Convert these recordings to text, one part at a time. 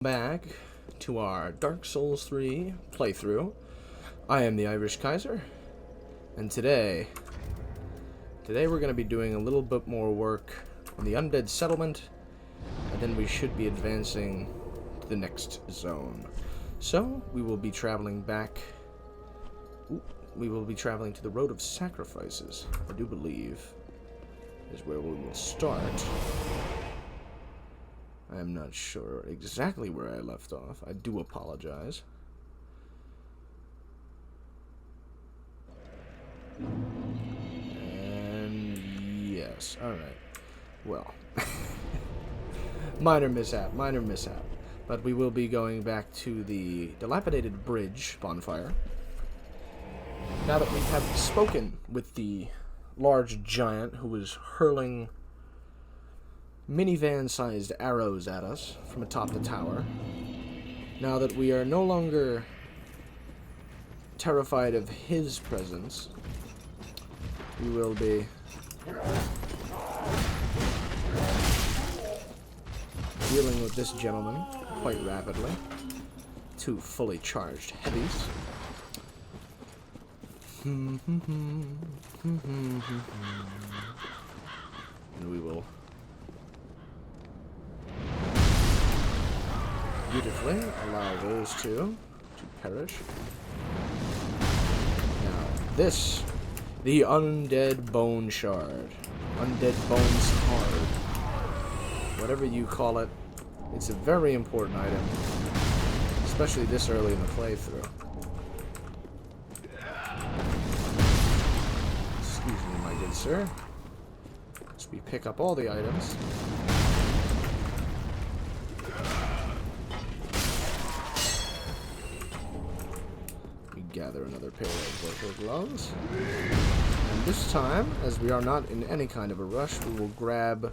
Back to our Dark Souls 3 playthrough. I am the Irish Kaiser, and today we're going to be doing a little bit more work on the undead settlement, and then we should be advancing to the next zone. So, we will be traveling back. We will be traveling to the Road of Sacrifices, I do believe, is where we will start. I am not sure exactly where I left off. I do apologize. And yes, alright. Well, minor mishap. But we will be going back to the dilapidated bridge bonfire. Now that we have spoken with the large giant who was hurling minivan-sized arrows at us from atop the tower. Now that we are no longer terrified of his presence, we will be dealing with this gentleman quite rapidly. Two fully charged heavies. And we will beautifully allow those two to perish. Now, this, the Undead Bone Shard. Undead Bones Shard. Whatever you call it, it's a very important item, especially this early in the playthrough. Excuse me, my good sir. As we pick up all the items. Gather another pair of worker gloves. And this time, as we are not in any kind of a rush, we will grab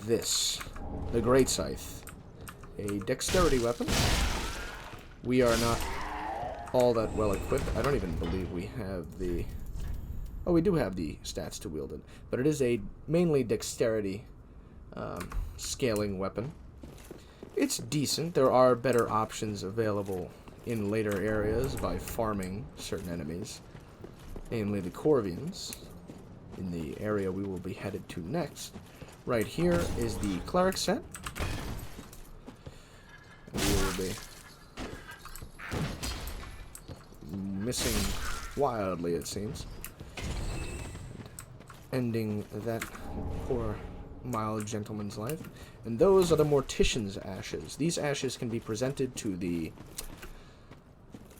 this, the Great Scythe, a dexterity weapon. We are not all that well equipped. I don't even believe we have the... Oh, we do have the stats to wield it, but it is a mainly dexterity scaling weapon. It's decent. There are better options available in later areas by farming certain enemies, namely the Corvians, in the area we will be headed to next. Right here is the Cleric set. We will be missing wildly, it seems, ending that poor mild gentleman's life. And those are the Mortician's ashes. These ashes can be presented to the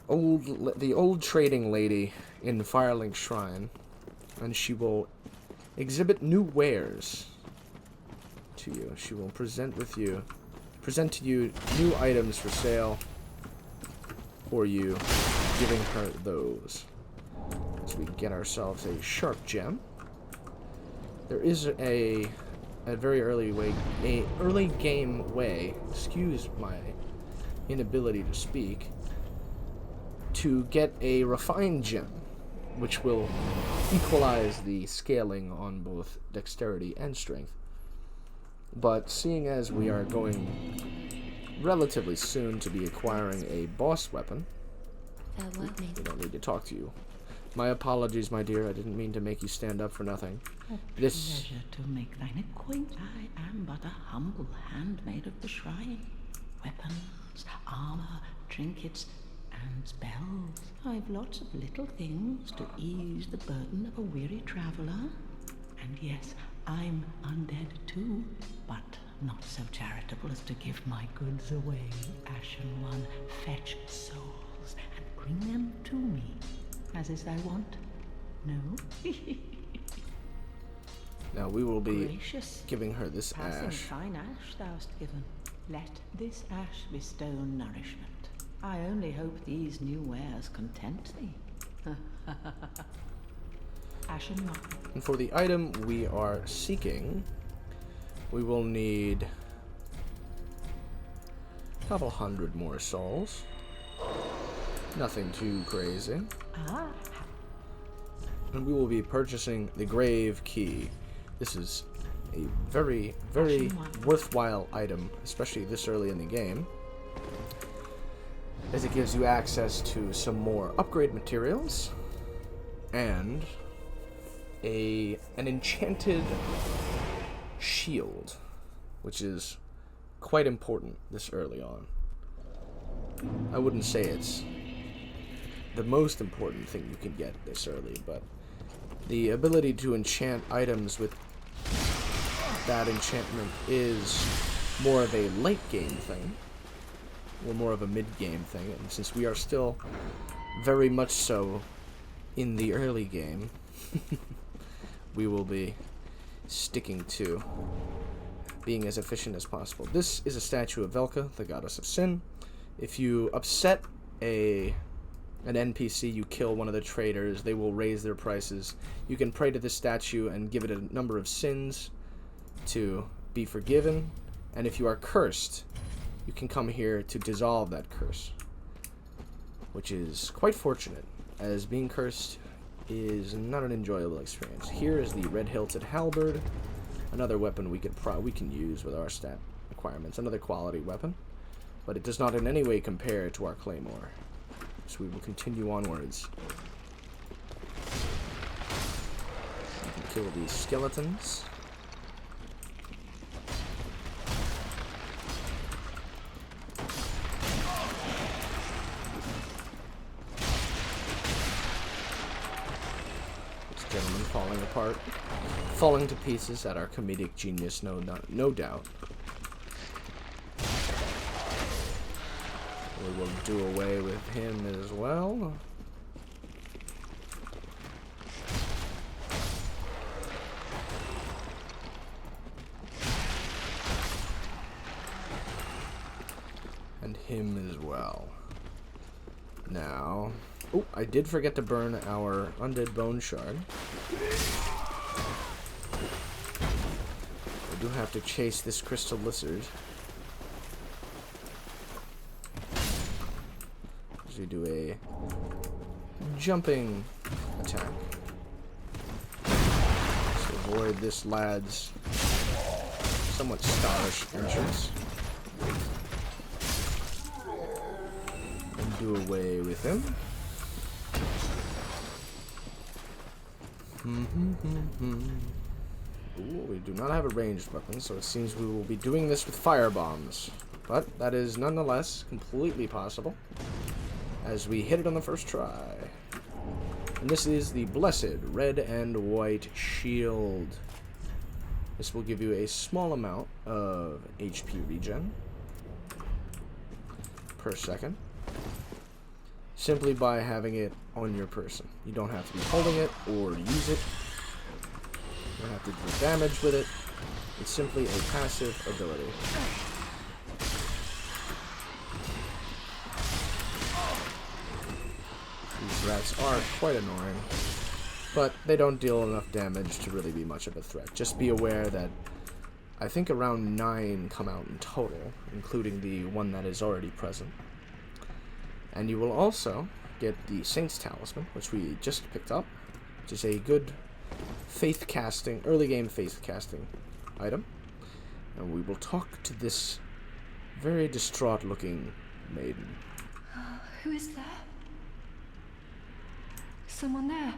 old trading lady in Firelink Shrine, and she will exhibit new wares to you. She will present to you new items for sale for you, giving her those. As we get ourselves a sharp gem. There is a very early game way, excuse my inability to speak, to get a refined gem, which will equalize the scaling on both dexterity and strength. But seeing as we are going relatively soon to be acquiring a boss weapon, we don't need to talk to you. My apologies, my dear. I didn't mean to make you stand up for nothing. A pleasure to make thine acquaintance. I am but a humble handmaid of the shrine. Weapons, armor, trinkets, and spells. I've lots of little things to ease the burden of a weary traveler. And yes, I'm undead too, but not so charitable as to give my goods away. Ashen One, fetch souls and bring them to me. As is thy wont? No? Now we will be Gracious, giving her this passing ash. fine ash thou'st given. Let this ash bestow nourishment. I only hope these new wares content thee. Ashen One. And for the item we are seeking, we will need a couple hundred more souls. Nothing too crazy. Ah. And we will be purchasing the Grave Key. This is a very, very worthwhile item, especially this early in the game. as it gives you access to some more upgrade materials and an enchanted shield, which is quite important this early on. I wouldn't say it's the most important thing you can get this early, but the ability to enchant items with that enchantment is more of a late game thing, or more of a mid game thing, and since we are still very much so in the early game, we will be sticking to being as efficient as possible. This is a statue of Velka, the goddess of sin. If you upset an NPC, you kill one of the traders, they will raise their prices. You can pray to this statue and give it a number of sins to be forgiven, and if you are cursed, you can come here to dissolve that curse, which is quite fortunate, as being cursed is not an enjoyable experience. Here is the red-hilted halberd, another weapon we can use with our stat requirements, another quality weapon, but it does not in any way compare to our claymore. So we will continue onwards. We can kill these skeletons. Gentleman falling apart, falling to pieces at our comedic genius, no doubt. We will do away with him as well. And him as well. Now, oh, I did forget to burn our undead bone shard. I do have to chase this crystal lizard. As we do a jumping attack. To avoid this lad's somewhat stylish entrance. And do away with him. Ooh, we do not have a ranged weapon, so it seems we will be doing this with fire bombs. But that is nonetheless completely possible, as we hit it on the first try. And this is the blessed red and white shield. This will give you a small amount of HP regen per second, simply by having it on your person. You don't have to be holding it or use it. You don't have to do damage with it. It's simply a passive ability. These rats are quite annoying, but they don't deal enough damage to really be much of a threat. Just be aware that I think around 9 come out in total, including the one that is already present. And you will also get the Saint's Talisman, which we just picked up, which is a good faith casting, early game faith casting item. And we will talk to this very distraught looking maiden. Who is there? Someone there?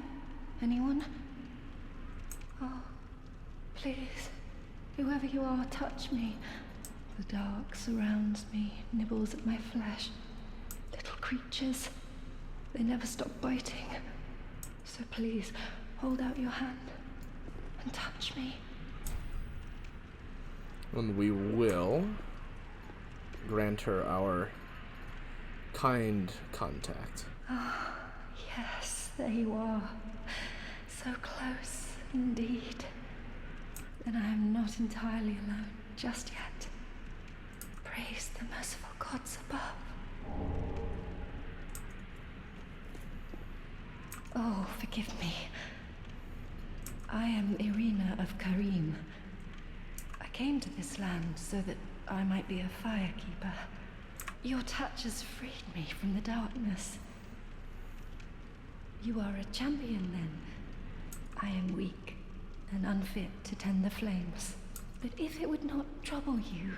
Anyone? Oh, please, whoever you are, touch me. The dark surrounds me, nibbles at my flesh. Little creatures, they never stop biting. So please, hold out your hand and touch me. And we will grant her our kind contact. Ah, yes, there you are. So close, indeed. Then I am not entirely alone just yet. Praise the merciful gods above. Oh, forgive me. I am Irina of Karim. I came to this land so that I might be a firekeeper. Your touch has freed me from the darkness. You are a champion, then. I am weak and unfit to tend the flames. But if it would not trouble you,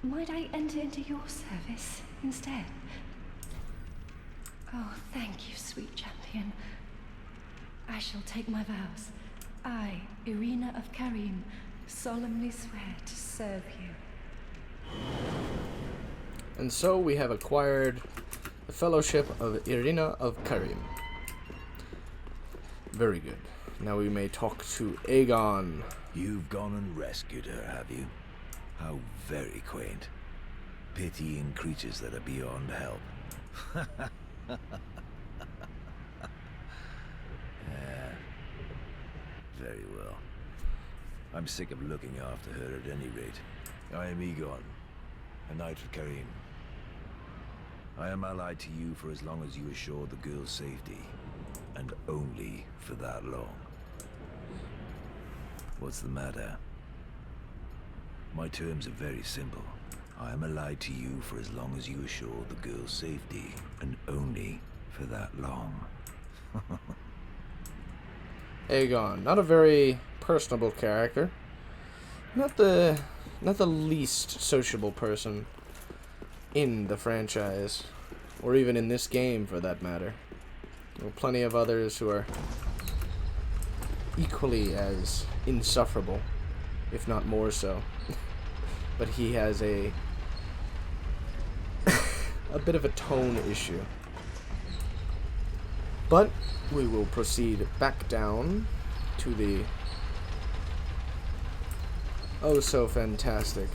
Might I enter into your service instead? Oh, thank you, sweet champion. I shall take my vows. I, Irina of Karim, solemnly swear to serve you. And so we have acquired the Fellowship of Irina of Karim. Very good. Now we may talk to Aegon. You've gone and rescued her, have you? How very quaint. Pitying creatures that are beyond help. Yeah. Very well. I'm sick of looking after her at any rate. I am Aegon, a knight of Karim. I am allied to you for as long as you assure the girl's safety, and only for that long. What's the matter? My terms are very simple. I am allied to you for as long as you assure the girl's safety, and only for that long. Aegon, not a very personable character. Not the least sociable person in the franchise, or even in this game for that matter. There are plenty of others who are equally as insufferable, if not more so. But he has a bit of a tone issue. But we will proceed back down to the oh so fantastic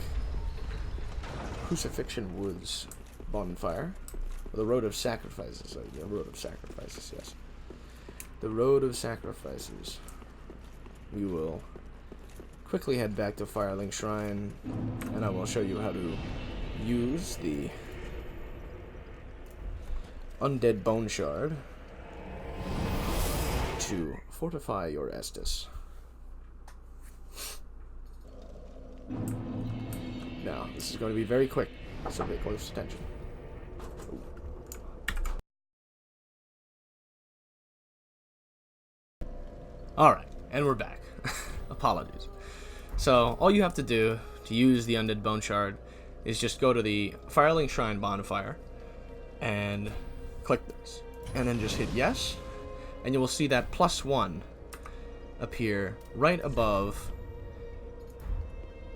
Crucifixion Woods bonfire. The Road of Sacrifices. The Road of Sacrifices, yes. The Road of Sacrifices. We will quickly head back to Firelink Shrine, and I will show you how to use the Undead Bone Shard to fortify your Estus. Now, this is going to be very quick, so pay close attention. Alright, and we're back. Apologies. So, all you have to do to use the Undead Bone Shard is just go to the Firelink Shrine bonfire and click this. And then just hit yes, and you will see that +1 appear right above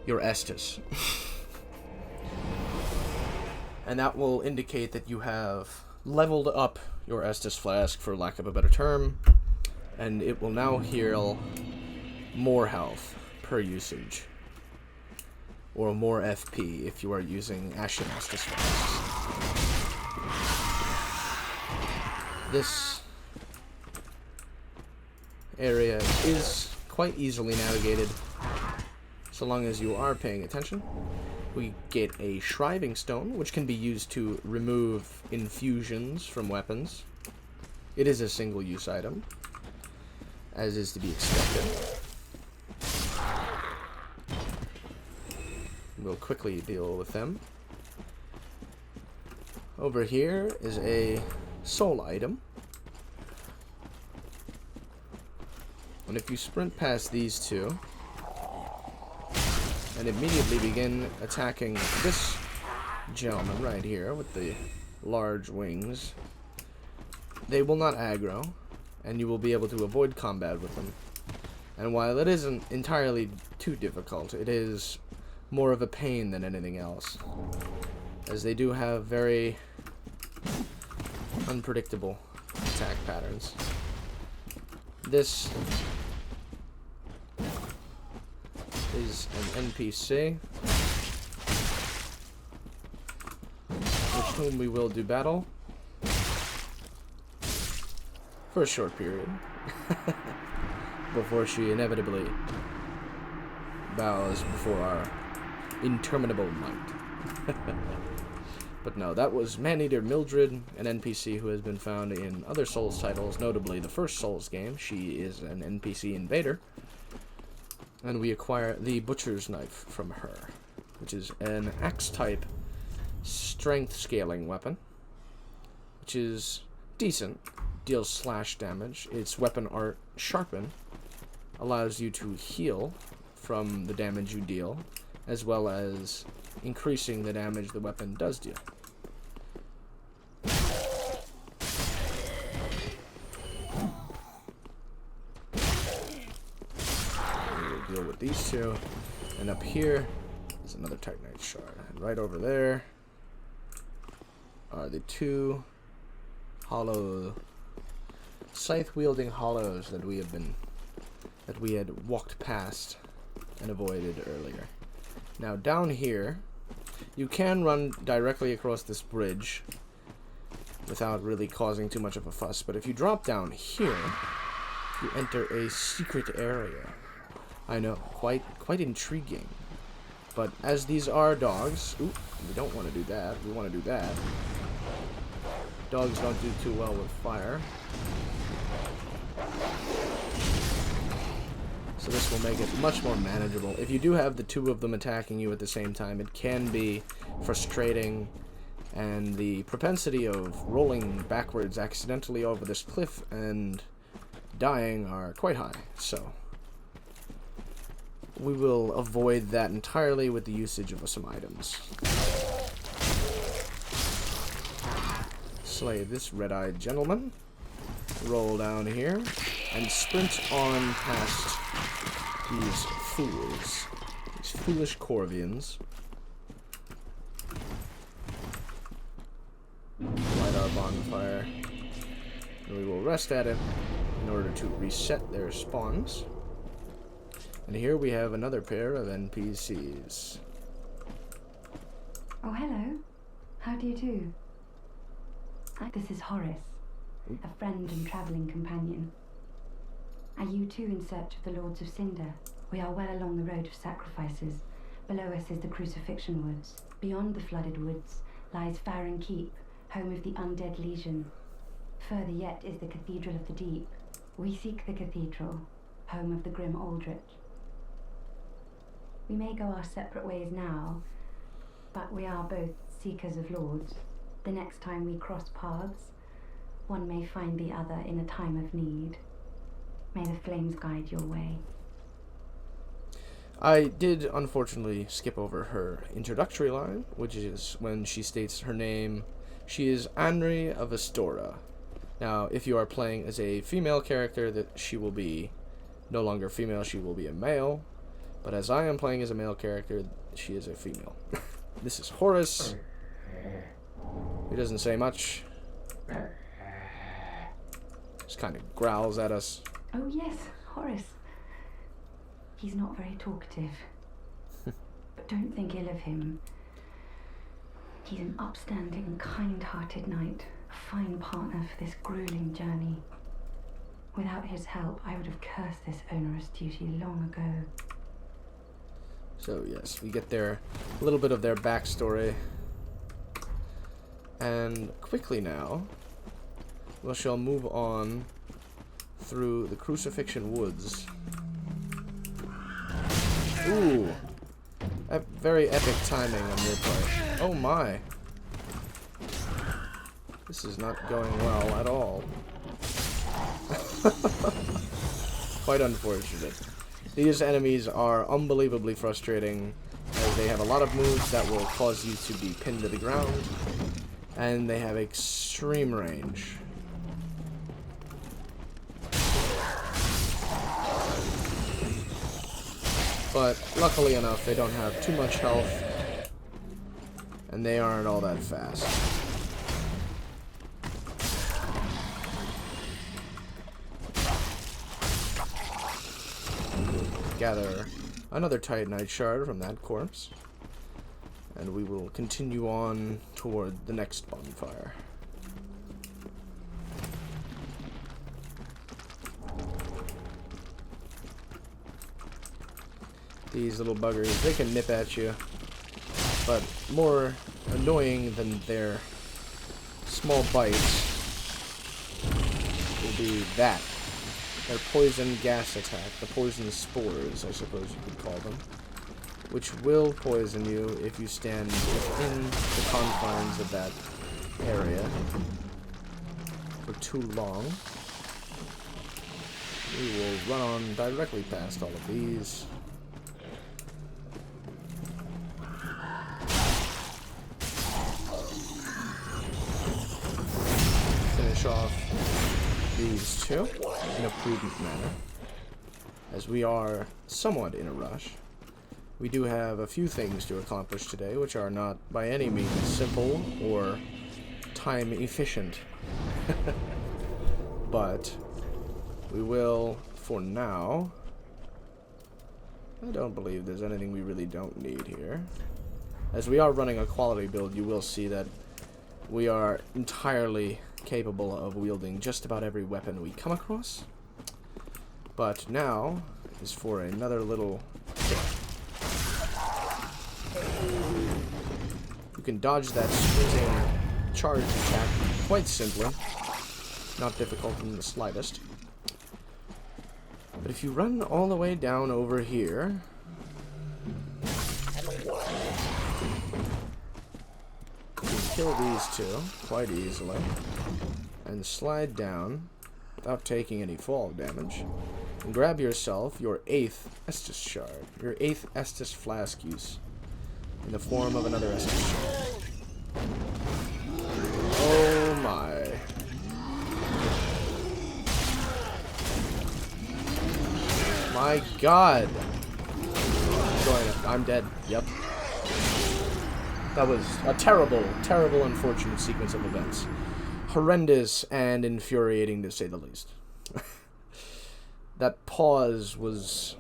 your Estus. And that will indicate that you have leveled up your Estus Flask, for lack of a better term, and it will now heal more health per usage, or more FP if you are using Ashen Estus Flasks. This area is quite easily navigated, so long as you are paying attention. We get a Shriving Stone, which can be used to remove infusions from weapons. It is a single-use item, as is to be expected. We'll quickly deal with them. Over here is a soul item. And if you sprint past these two, and immediately begin attacking this gentleman right here with the large wings, they will not aggro, and you will be able to avoid combat with them. And while it isn't entirely too difficult, it is more of a pain than anything else, as they do have very unpredictable attack patterns. This is an NPC with whom we will do battle for a short period before she inevitably bows before our interminable might. But no, that was Maneater Mildred, an NPC who has been found in other Souls titles, notably the first Souls game. She is an NPC invader. And we acquire the Butcher's Knife from her, which is an axe-type strength scaling weapon, which is decent, deals slash damage. Its weapon art, Sharpen, allows you to heal from the damage you deal, as well as increasing the damage the weapon does deal. We'll deal with these two. And up here is another Titanite shard. And right over there are the two hollow scythe-wielding hollows that we had walked past and avoided earlier. Now down here, you can run directly across this bridge without really causing too much of a fuss, but if you drop down here, you enter a secret area. I know, quite intriguing. But as these are dogs, ooh, we don't want to do that. We want to do that. Dogs don't do too well with fire. So this will make it much more manageable. If you do have the two of them attacking you at the same time, it can be frustrating, and the propensity of rolling backwards accidentally over this cliff and dying are quite high. So we will avoid that entirely with the usage of some items. Slay this red-eyed gentleman. Roll down here and sprint on past these fools. These foolish Corvians. Light our bonfire. And we will rest at it in order to reset their spawns. And here we have another pair of NPCs. Oh, hello. How do you do? This is Horace, a friend and travelling companion. Are you too in search of the Lords of Cinder? We are well along the road of sacrifices. Below us is the Crucifixion Woods. Beyond the flooded woods lies Farron Keep, home of the undead legion. Further yet is the Cathedral of the Deep. We seek the cathedral, home of the grim Aldrich. We may go our separate ways now, but we are both seekers of lords. The next time we cross paths, one may find the other in a time of need. May the flames guide your way. I did unfortunately skip over her introductory line, which is when she states her name. She is Anri of Astora. Now, if you are playing as a female character, that she will be no longer female, she will be a male. But as I am playing as a male character, she is a female. This is Horace. He doesn't say much. Just kind of growls at us. Oh yes, Horace. He's not very talkative. But don't think ill of him. He's an upstanding, kind-hearted knight. A fine partner for this grueling journey. Without his help, I would have cursed this onerous duty long ago. So yes, we get a little bit of their backstory. And quickly now, we shall move on through the Crucifixion Woods. Ooh, very epic timing on your part. Oh my. This is not going well at all. Quite unfortunate. These enemies are unbelievably frustrating, as they have a lot of moves that will cause you to be pinned to the ground, and they have extreme range. But luckily enough, they don't have too much health, and they aren't all that fast. Gather another Titanite shard from that corpse, and we will continue on toward the next bonfire. These little buggers, they can nip at you, but more annoying than their small bites will be that. Their poison gas attack, the poison spores, I suppose you could call them, which will poison you if you stand within the confines of that area for too long. We will run on directly past all of these. finish off these two in a prudent manner, as we are somewhat in a rush. We do have a few things to accomplish today, which are not by any means simple or time efficient. But we will, for now. I don't believe there's anything we really don't need here. As we are running a quality build, you will see that we are entirely capable of wielding just about every weapon we come across. But now is for another little tip. You can dodge that sprinting charge attack quite simply. Not difficult in the slightest. But if you run all the way down over here, you can kill these two quite easily and slide down without taking any fall damage and grab yourself your 8th Estus shard, your 8th Estus Flask use in the form of another Estus shard. Oh my. My god. I'm dead. Yep. That was a terrible, terrible, unfortunate sequence of events. Horrendous and infuriating, to say the least. That pause was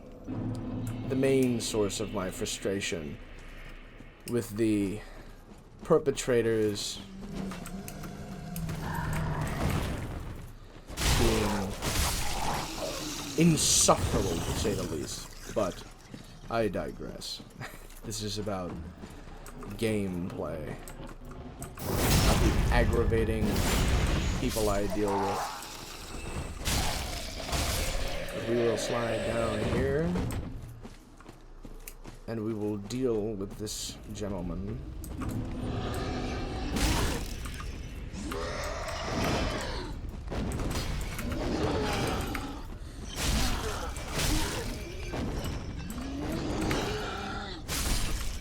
the main source of my frustration with the perpetrators being insufferable, to say the least. But I digress. This is about gameplay, not the aggravating people I deal with. But we will slide down here, and we will deal with this gentleman.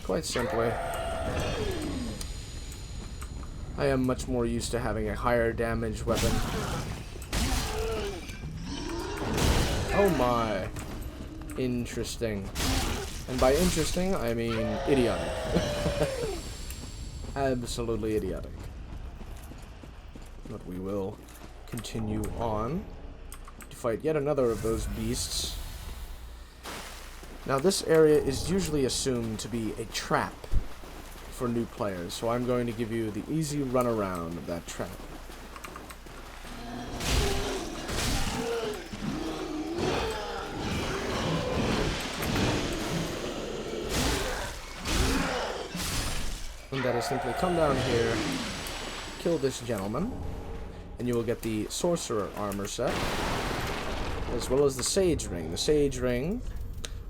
Quite simply, I am much more used to having a higher damage weapon. Oh my. Interesting. And by interesting, I mean idiotic. Absolutely idiotic. But we will continue on to fight yet another of those beasts. Now this area is usually assumed to be a trap for new players, so I'm going to give you the easy runaround of that trap. And that is simply come down here, kill this gentleman, and you will get the sorcerer armor set, as well as the sage ring. The sage ring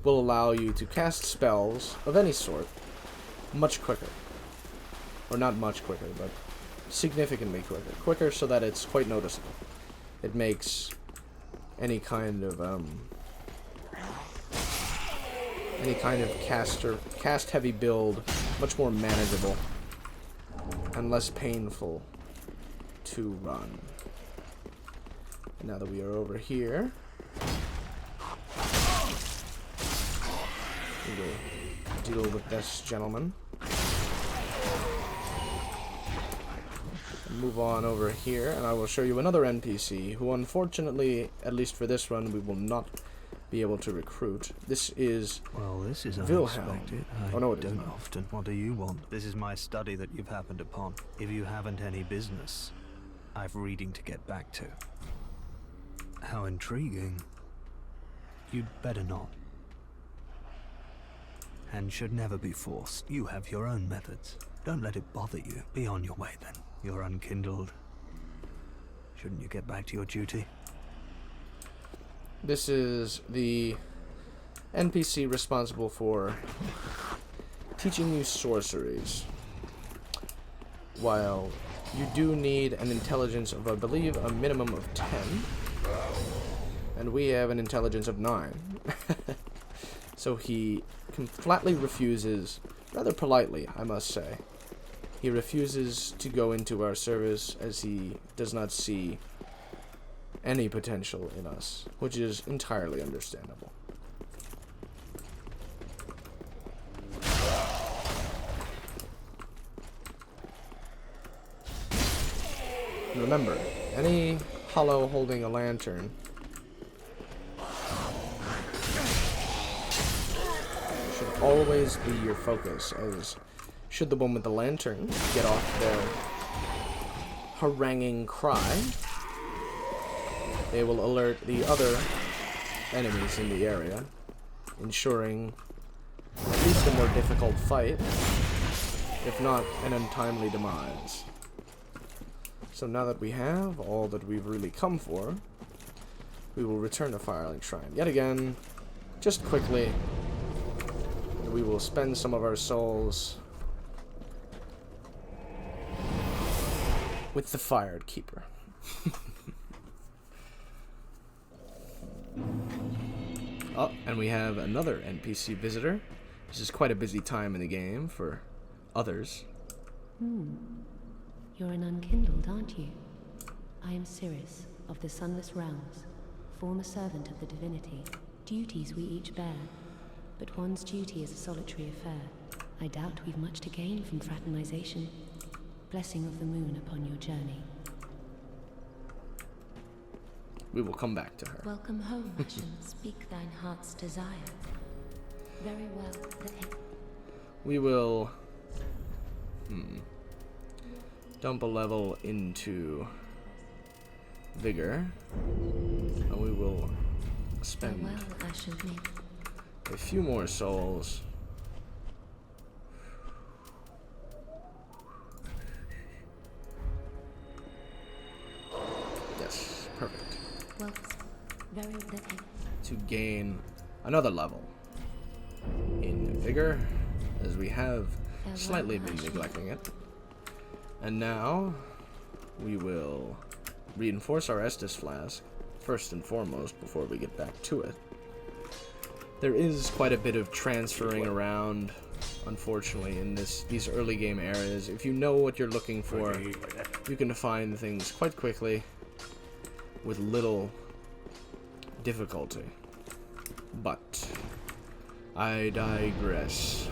will allow you to cast spells of any sort much quicker. Or not much quicker, but significantly quicker. Quicker so that it's quite noticeable. It makes any kind of cast heavy build much more manageable and less painful to run. And now that we are over here, we will deal with this gentleman. Move on over here, and I will show you another NPC who, unfortunately, at least for this run, we will not be able to recruit. This is well, this is Wilhelm. unexpected. Oh no, it don't is not. often. What do you want? This is my study that you've happened upon. If you haven't any business, I've reading to get back to. How intriguing. You'd better not. And should never be forced. You have your own methods. Don't let it bother you. Be on your way then. You're unkindled. Shouldn't you get back to your duty? This is the NPC responsible for teaching you sorceries. While you do need an intelligence of, I believe, a minimum of 10. And we have an intelligence of 9. So he flatly refuses, rather politely, I must say, He refuses to go into our service as he does not see any potential in us, which is entirely understandable. Remember, any hollow holding a lantern should always be your focus, as should the one with the lantern get off their haranguing cry, they will alert the other enemies in the area, ensuring at least a more difficult fight, if not an untimely demise. So now that we have all that we've really come for, we will return to Firelink Shrine yet again, just quickly, and we will spend some of our souls with the Fired Keeper. Oh, and we have another NPC visitor. This is quite a busy time in the game for others. You're an unkindled, aren't you? I am Cirrus, of the Sunless Realms, former servant of the divinity. Duties we each bear, but one's duty is a solitary affair. I doubt we've much to gain from fraternization. Blessing of the moon upon your journey. We will come back to her. Welcome home, Ashen. Speak thine heart's desire. Very well, We will dump a level into Vigor, and we will spend farewell, Ashen. a few more souls yes, perfect, Well, very little. to gain another level in Vigor, as we have slightly been neglecting it. And now we will reinforce our Estus Flask first and foremost before we get back to it. There is quite a bit of transferring around, unfortunately, in these early game areas. If you know what you're looking for, you can find things quite quickly with little difficulty. But I digress.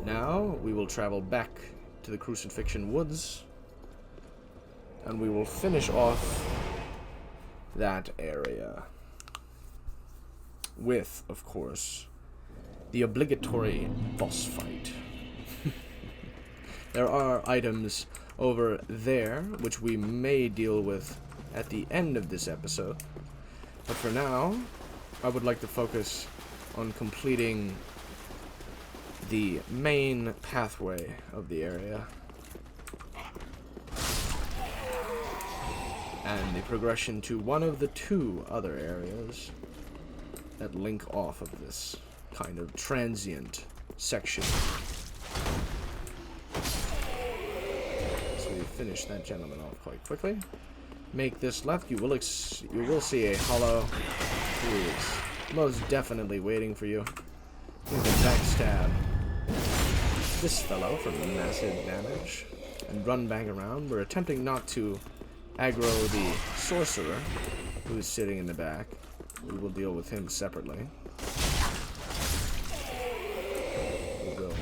Now we will travel back to the Crucifixion Woods, and we will finish off that area with, of course, the obligatory boss fight. There are items over there which we may deal with at the end of this episode, but for now I would like to focus on completing the main pathway of the area and the progression to one of the two other areas that link off of this kind of transient section. So we finish that gentleman off quite quickly. Make this left. You will see a hollow who is most definitely waiting for you. You can backstab this fellow for massive damage and run back around. We're attempting not to aggro the sorcerer who's sitting in the back. We will deal with him separately. We'll go.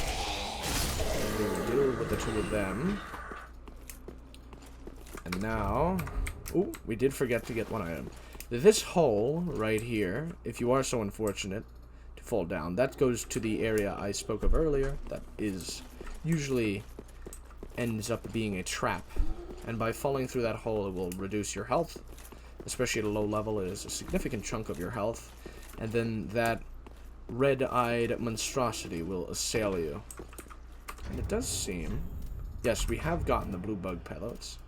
And we will deal with the two of them. And now, ooh, we did forget to get one item. This hole right here, if you are so unfortunate to fall down, that goes to the area I spoke of earlier. That is usually ends up being a trap, and by falling through that hole it will reduce your health, especially at a low level. It is a significant chunk of your health, and then that red-eyed monstrosity will assail you. And it does seem, yes, we have gotten the blue bug pellets,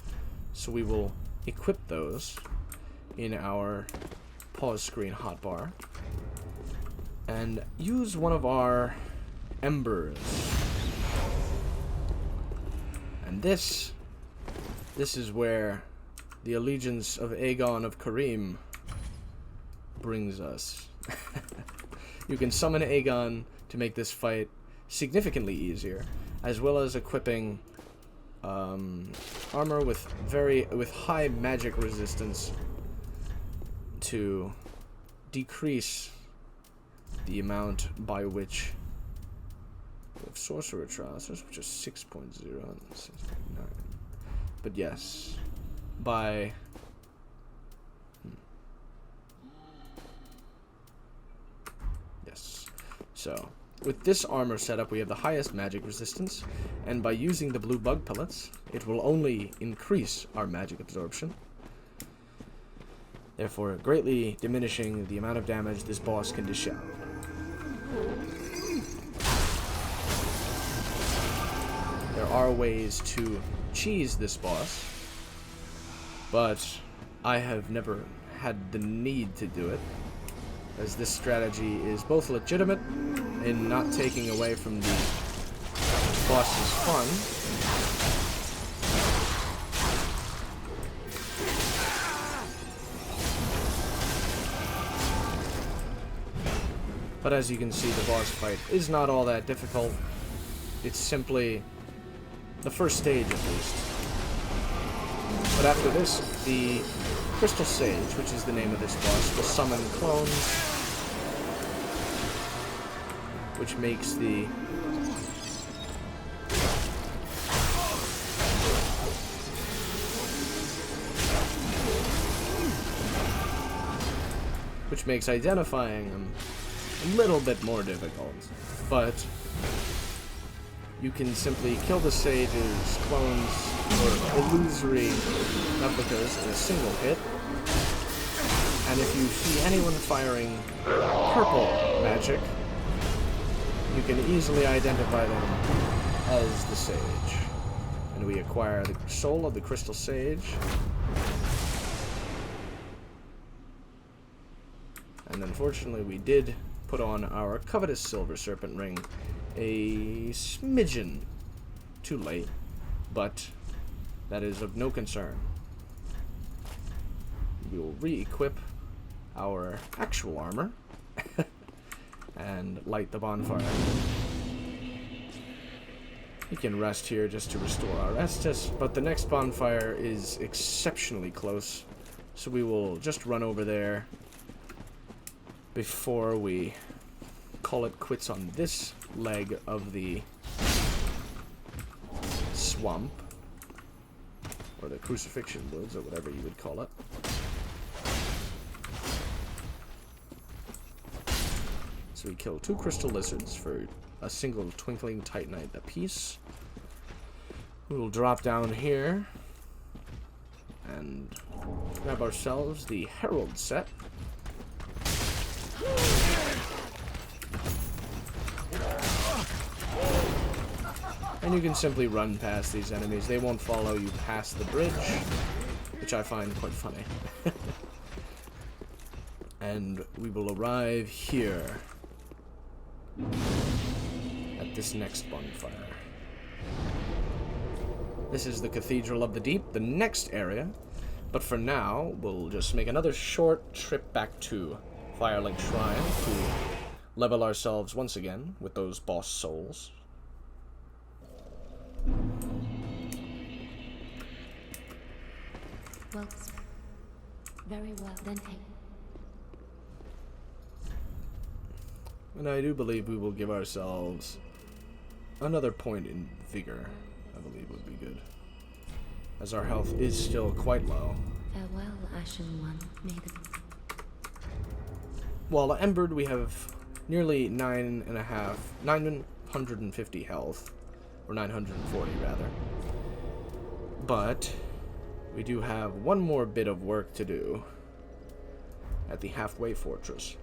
so we will equip those in our pause screen hotbar and use one of our embers. And this This is where the allegiance of Aegon of Karim brings us. You can summon Aegon to make this fight significantly easier, as well as equipping armor with high magic resistance to decrease the amount by which we have sorcerer trousers, which is 6.0 and 6.9. But yes, by yes. So with this armor setup, we have the highest magic resistance, and by using the blue bug pellets, it will only increase our magic absorption, therefore greatly diminishing the amount of damage this boss can dish out. There are ways to cheese this boss, but I have never had the need to do it, as this strategy is both legitimate in not taking away from the boss's fun, but as you can see, the boss fight is not all that difficult. It's simply the first stage, at least. But after this, the Crystal Sage, which is the name of this boss, will summon clones, which makes the identifying them a little bit more difficult. But you can simply kill the sage's clones or illusory replicas in a single hit. And if you see anyone firing purple magic, you can easily identify them as the sage. And we acquire the soul of the Crystal Sage. And unfortunately, we did put on our covetous Silver Serpent Ring a smidgen too late, but that is of no concern. We will re-equip our actual armor and light the bonfire. We can rest here just to restore our Estus, but the next bonfire is exceptionally close, so we will just run over there before we call it quits on this leg of the swamp, or the Crucifixion Woods, or whatever you would call it. So we kill 2 crystal lizards for a single twinkling titanite apiece. We will drop down here and grab ourselves the Herald set. And you can simply run past these enemies. They won't follow you past the bridge, which I find quite funny. And we will arrive here at this next bonfire. This is the Cathedral of the Deep, the next area. But for now, we'll just make another short trip back to Firelink Shrine to level ourselves once again with those boss souls. Well, very well, then take. And I do believe we will give ourselves another point in vigor, I believe would be good, as our health is still quite low. Farewell, Ashen One. May the... While Embered, we have nearly 950 health, or 940 rather. But we do have one more bit of work to do at the halfway fortress.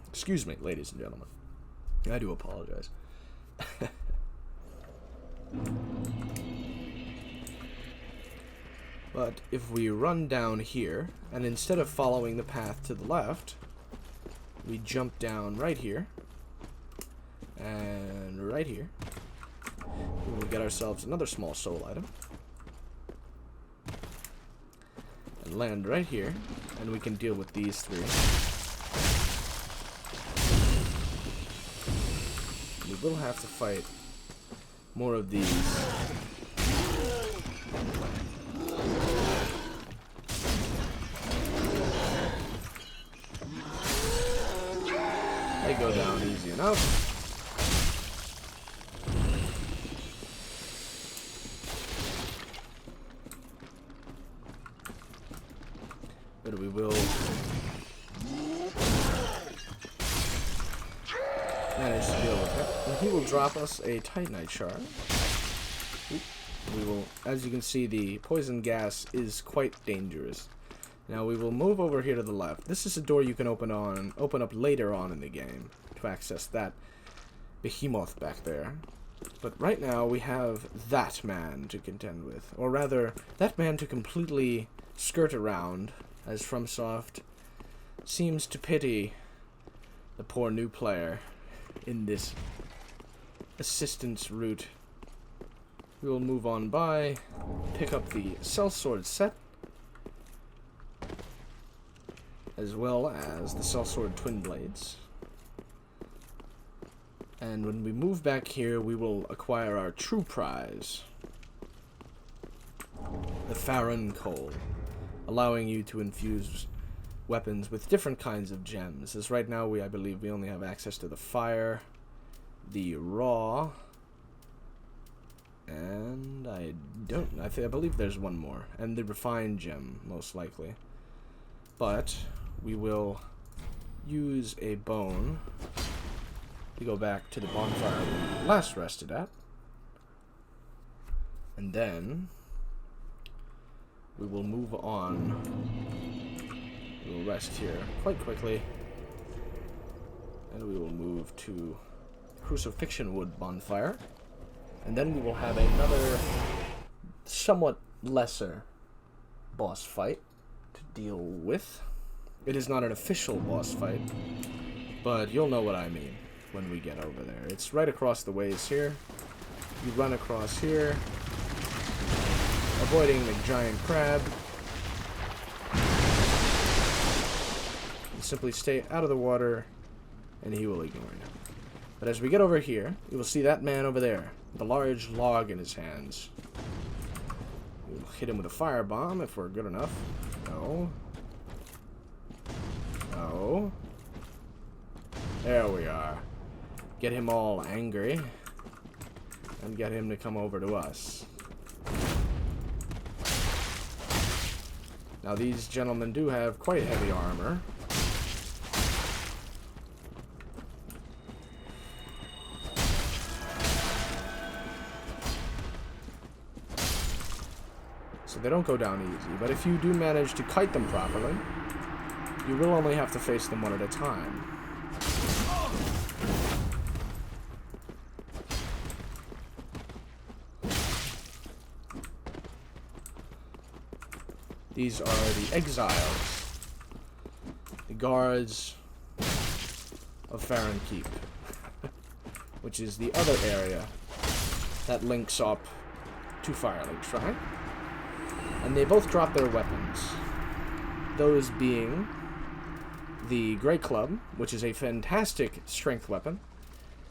Excuse me, ladies and gentlemen. I do apologize. But if we run down here, and instead of following the path to the left, we jump down right here, and right here, we will get ourselves another small soul item. And land right here. And we can deal with these three. We will have to fight more of these. They go down easy enough. But we will manage to deal with it. And he will drop us a Titanite shard. We will, as you can see, the poison gas is quite dangerous. Now we will move over here to the left. This is a door you can open up later on in the game to access that behemoth back there. But right now we have that man to contend with, or rather, that man to completely skirt around, as FromSoft seems to pity the poor new player in this assistance route. We will move on by, pick up the sellsword set, as well as the sellsword twin blades. And when we move back here, we will acquire our true prize, the Farron Coal, allowing you to infuse weapons with different kinds of gems. As right now, I believe we only have access to the fire, the raw, and I believe there's one more, and the refined gem, most likely. But we will use a bone to go back to the bonfire we last rested at, and then we will move on. We will rest here quite quickly, and we will move to Crucifixion Wood bonfire, and then we will have another somewhat lesser boss fight to deal with. It is not an official boss fight, but you'll know what I mean when we get over there. It's right across the ways here. You run across here, avoiding the giant crab. You simply stay out of the water, and he will ignore you. But as we get over here, you will see that man over there, with a large log in his hands. We'll hit him with a firebomb if we're good enough. No. No. There we are. Get him all angry, and get him to come over to us. Now these gentlemen do have quite heavy armor. So they don't go down easy, but if you do manage to kite them properly, you will only have to face them one at a time. These are the exiles, the guards of Farron Keep, which is the other area that links up to Firelink Shrine. And they both drop their weapons, those being the Grey Club, which is a fantastic strength weapon,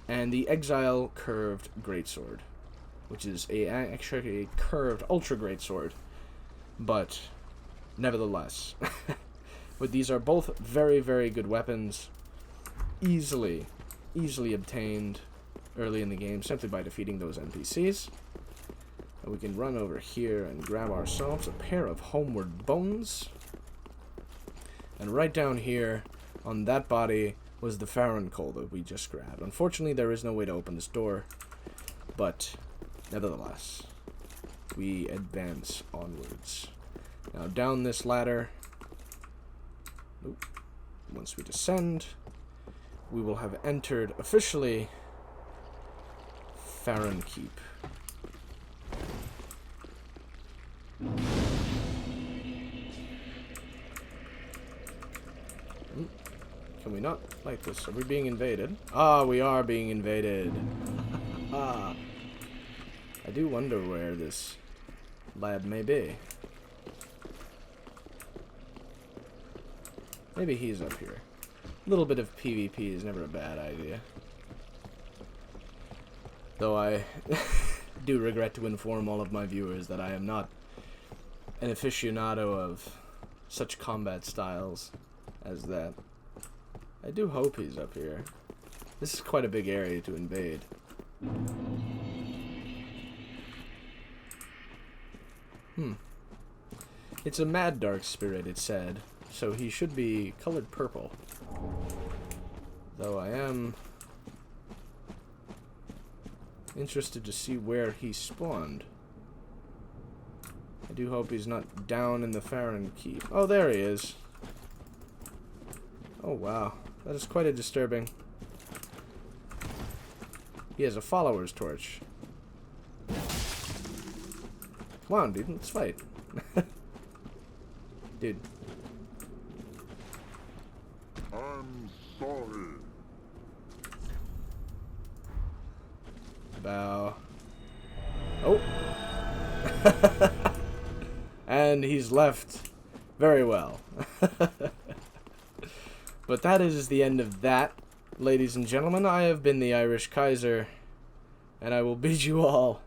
and the Exile Curved Greatsword, which is actually a curved Ultra Greatsword, but nevertheless. But these are both very, very good weapons, easily obtained early in the game simply by defeating those NPCs. And we can run over here and grab ourselves a pair of Homeward Bones. And right down here on that body was the Farron Coal that we just grabbed. Unfortunately, there is no way to open this door, but nevertheless, we advance onwards. Now down this ladder, once we descend, we will have entered officially Farron Keep. Can we not like this? Are we being invaded? Ah, we are being invaded. Ah. I do wonder where this lab may be. Maybe he's up here. A little bit of PvP is never a bad idea. Though I do regret to inform all of my viewers that I am not an aficionado of such combat styles as that. I do hope he's up here. This is quite a big area to invade. It's a mad dark spirit, it said, so he should be colored purple. Though I am interested to see where he spawned. I do hope he's not down in the Farron Keep. Oh, there he is. Oh, wow. That is quite a disturbing. He has a follower's torch. Come on, dude. Let's fight. Dude. I'm sorry. Bow. Oh. And he's left. Very well. But that is the end of that, ladies and gentlemen. I have been the Irish Kaiser, and I will bid you all